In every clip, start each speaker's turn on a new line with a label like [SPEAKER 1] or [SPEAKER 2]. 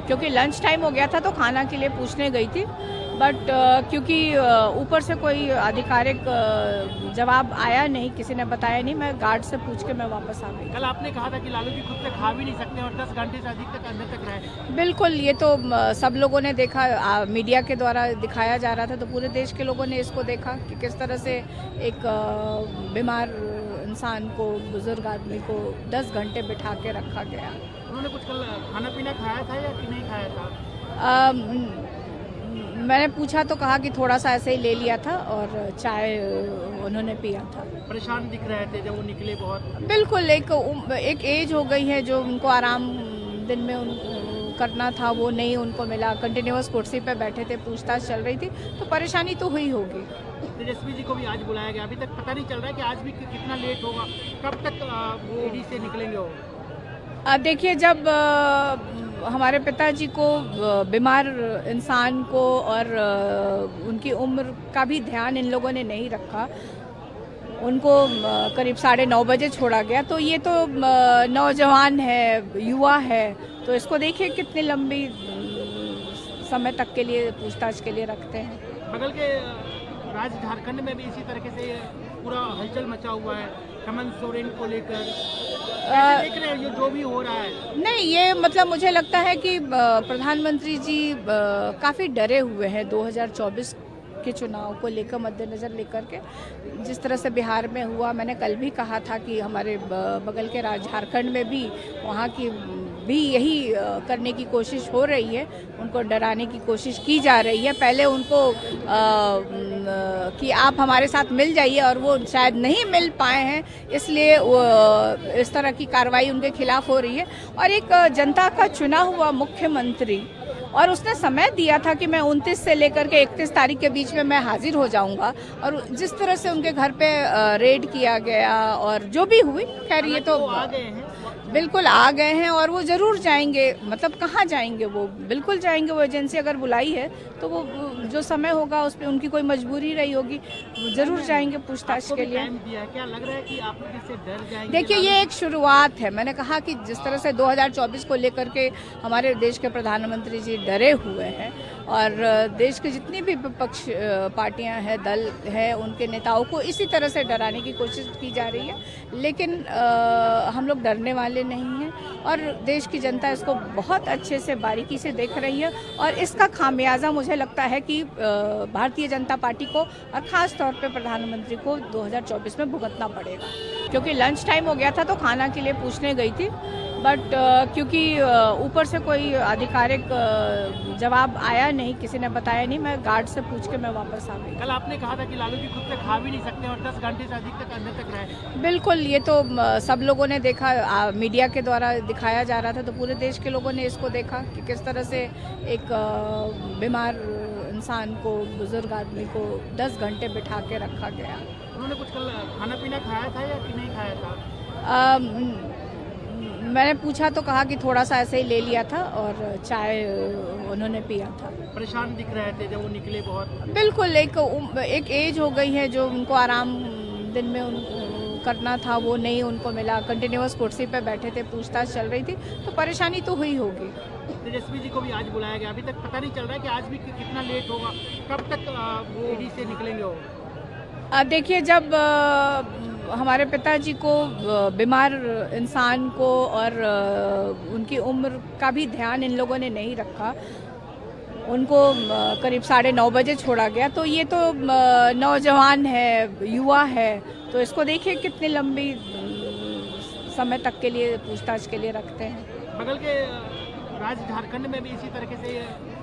[SPEAKER 1] क्योंकि lunch time हो गया था तो खाना के लिए पूछने गई थी, बट क्योंकि ऊपर से कोई आधिकारिक जवाब आया नहीं, किसी ने बताया नहीं, मैं गार्ड से पूछ के मैं वापस आ गई।
[SPEAKER 2] कल आपने कहा था कि लालू जी खुद से खा भी नहीं सकते और 10 घंटे से अधिक तक अंदर तक रहे।
[SPEAKER 1] बिल्कुल, ये तो सब लोगों ने देखा, मीडिया के द्वारा दिखाया जा रहा था, तो पूरे देश के लोगों ने इसको देखा कि किस तरह से एक बीमार इंसान को, बुजुर्ग आदमी को 10 घंटे बिठा के रखा गया।
[SPEAKER 2] उन्होंने कुछ कल खाना पीना खाया था या कि नहीं खाया था?
[SPEAKER 1] मैंने पूछा तो कहा कि थोड़ा सा ऐसे ही ले लिया था और चाय उन्होंने पिया था।
[SPEAKER 2] परेशान दिख रहे थे जब वो निकले बहुत।
[SPEAKER 1] बिल्कुल, एक एज हो गई है जो उनको आराम दिन में करना था, वो नहीं उनको मिला। कंटिन्यूअस कुर्सी पे बैठे थे, पूछताछ चल रही थी, तो परेशानी तो हुई होगी।
[SPEAKER 2] तेजस्वी जी को भी आज बुलाया गया, अभी तक पता नहीं चल रहा है कि आज भी कितना लेट होगा, कब तक वो ईडी से निकलेंगे वो?
[SPEAKER 1] देखिए, जब हमारे पिताजी को, बीमार इंसान को, और उनकी उम्र का भी ध्यान इन लोगों ने नहीं रखा, उनको करीब 9:30 बजे छोड़ा गया, तो ये तो नौजवान है, युवा है, तो इसको देखिए कितनी लंबी समय तक के लिए पूछताछ के लिए रखते हैं।
[SPEAKER 2] बगल के राज्य झारखंड में भी इसी तरीके से पूरा हलचल मचा हुआ है हेमंत सोरेन को लेकर। देख रहे हैं ये जो भी हो रहा है?
[SPEAKER 1] नहीं, ये मतलब मुझे लगता है कि प्रधानमंत्री जी काफ़ी डरे हुए हैं 2024 के चुनाव को लेकर, मद्देनजर लेकर के। जिस तरह से बिहार में हुआ, मैंने कल भी कहा था कि हमारे बगल के राज्य झारखंड में भी, वहाँ की भी यही करने की कोशिश हो रही है, उनको डराने की कोशिश की जा रही है। पहले उनको कि आप हमारे साथ मिल जाइए, और वो शायद नहीं मिल पाए हैं, इसलिए इस तरह की कार्रवाई उनके खिलाफ हो रही है। और एक जनता का चुना हुआ मुख्यमंत्री, और उसने समय दिया था कि मैं 29 से लेकर के 31 तारीख के बीच में मैं हाजिर हो जाऊंगा, और जिस तरह से उनके घर पे रेड किया गया और जो भी हुई, खैर ये तो
[SPEAKER 2] आ गए हैं,
[SPEAKER 1] बिल्कुल आ गए हैं, और वो जरूर जाएंगे। मतलब कहाँ जाएंगे, वो बिल्कुल जाएंगे। वो एजेंसी अगर बुलाई है तो वो जो समय होगा उस पर उनकी कोई मजबूरी रही होगी, वो जरूर जाएंगे पूछताछ के लिए।
[SPEAKER 2] क्या लग रहा है कि आप लोग इससे डर जाएंगे?
[SPEAKER 1] देखिए, ये एक शुरुआत है। मैंने कहा कि जिस तरह से 2024 को लेकर के हमारे देश के प्रधानमंत्री जी डरे हुए हैं, और देश के जितनी भी विपक्ष पार्टियां हैं, दल है, उनके नेताओं को इसी तरह से डराने की कोशिश की जा रही है, लेकिन हम लोग डरने वाले नहीं हैं, और देश की जनता इसको बहुत अच्छे से, बारीकी से देख रही है, और इसका खामियाजा मुझे लगता है कि भारतीय जनता पार्टी को, और ख़ास तौर पे प्रधानमंत्री को 2024 में भुगतना पड़ेगा। क्योंकि लंच टाइम हो गया था तो खाना के लिए पूछने गई थी, बट क्योंकि ऊपर से कोई आधिकारिक जवाब आया नहीं, किसी ने बताया नहीं, मैं गार्ड से पूछ के मैं वापस आ गई।
[SPEAKER 2] कल आपने कहा था कि लालू जी खुद से खा भी नहीं सकते और 10 घंटे से अधिक तक अंदर तक रहे।
[SPEAKER 1] बिल्कुल, ये तो सब लोगों ने देखा, मीडिया के द्वारा दिखाया जा रहा था, तो पूरे देश के लोगों ने इसको देखा कि किस तरह से एक बीमार इंसान को, बुजुर्ग आदमी को 10 घंटे बिठा के रखा गया।
[SPEAKER 2] उन्होंने कुछ कल खाना पीना खाया था या कि नहीं खाया था?
[SPEAKER 1] मैंने पूछा तो कहा कि थोड़ा सा ऐसे ही ले लिया था और चाय उन्होंने पिया था।
[SPEAKER 2] परेशान दिख रहे थे जब वो निकले बहुत।
[SPEAKER 1] बिल्कुल, एक एज हो गई है जो उनको आराम दिन में करना था, वो नहीं उनको मिला। कंटिन्यूअस कुर्सी पे बैठे थे, पूछताछ चल रही थी, तो परेशानी तो हुई होगी।
[SPEAKER 2] तेजस्वी जी को भी आज बुलाया गया, अभी तक पता नहीं चल रहा है कि आज भी कितना लेट होगा, कब तक वो ईडी से निकलेंगे वो?
[SPEAKER 1] देखिए, जब हमारे पिताजी को, बीमार इंसान को, और उनकी उम्र का भी ध्यान इन लोगों ने नहीं रखा, उनको करीब 9:30 बजे छोड़ा गया, तो ये तो नौजवान है, युवा है, तो इसको देखिए कितनी लंबी समय तक के लिए पूछताछ के लिए रखते हैं।
[SPEAKER 2] बगल के राज्य झारखंड में भी इसी तरीके से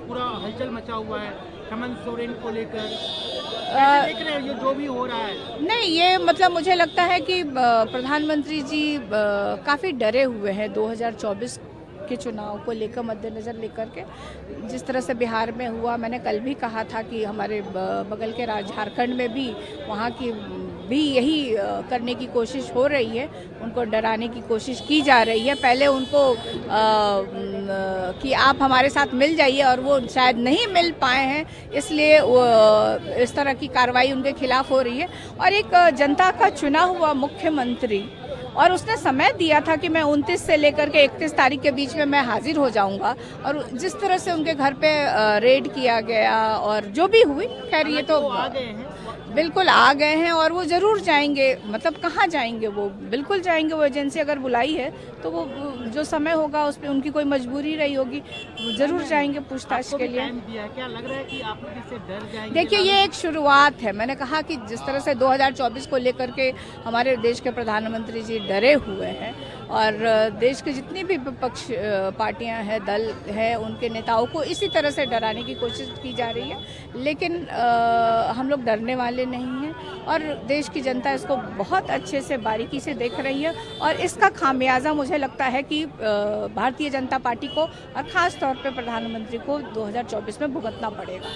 [SPEAKER 2] पूरा हलचल मचा हुआ है हेमंत सोरेन को लेकर। देख रहे हैं ये जो भी हो रहा है?
[SPEAKER 1] नहीं, ये मतलब मुझे लगता है कि प्रधानमंत्री जी काफ़ी डरे हुए हैं 2024 के चुनाव को लेकर, मद्देनजर लेकर के। जिस तरह से बिहार में हुआ, मैंने कल भी कहा था कि हमारे बगल के राज्य झारखंड में भी, वहाँ की भी यही करने की कोशिश हो रही है, उनको डराने की कोशिश की जा रही है। पहले उनको कि आप हमारे साथ मिल जाइए, और वो शायद नहीं मिल पाए हैं, इसलिए इस तरह की कार्रवाई उनके खिलाफ हो रही है। और एक जनता का चुना हुआ मुख्यमंत्री, और उसने समय दिया था कि मैं 29 से लेकर के 31 तारीख के बीच में मैं हाजिर हो जाऊंगा। और जिस तरह से उनके घर पे रेड किया गया और जो भी हुई, खैर ये तो
[SPEAKER 2] आ गए हैं,
[SPEAKER 1] बिल्कुल आ गए हैं और वो जरूर जाएंगे। मतलब कहाँ जाएंगे, वो बिल्कुल जाएंगे। वो एजेंसी अगर बुलाई है तो वो जो समय होगा उस पर उनकी कोई मजबूरी रही होगी, वो जरूर जाएंगे पूछताछ
[SPEAKER 2] आपको
[SPEAKER 1] के
[SPEAKER 2] भी
[SPEAKER 1] लिए।
[SPEAKER 2] टाइम दिया है, क्या लग रहा है कि आप लोग इससे डर जाएंगे?
[SPEAKER 1] देखिए, ये एक शुरुआत है। मैंने कहा कि जिस तरह से 2024 को लेकर के हमारे देश के प्रधानमंत्री जी डरे हुए हैं और देश के जितनी भी विपक्ष पार्टियां हैं, दल हैं, उनके नेताओं को इसी तरह से डराने की कोशिश की जा रही है। लेकिन हम लोग डरने वाले नहीं हैं और देश की जनता इसको बहुत अच्छे से बारीकी से देख रही है और इसका खामियाजा मुझे लगता है कि भारतीय जनता पार्टी को और ख़ास तौर पे प्रधानमंत्री को 2024 में भुगतना पड़ेगा।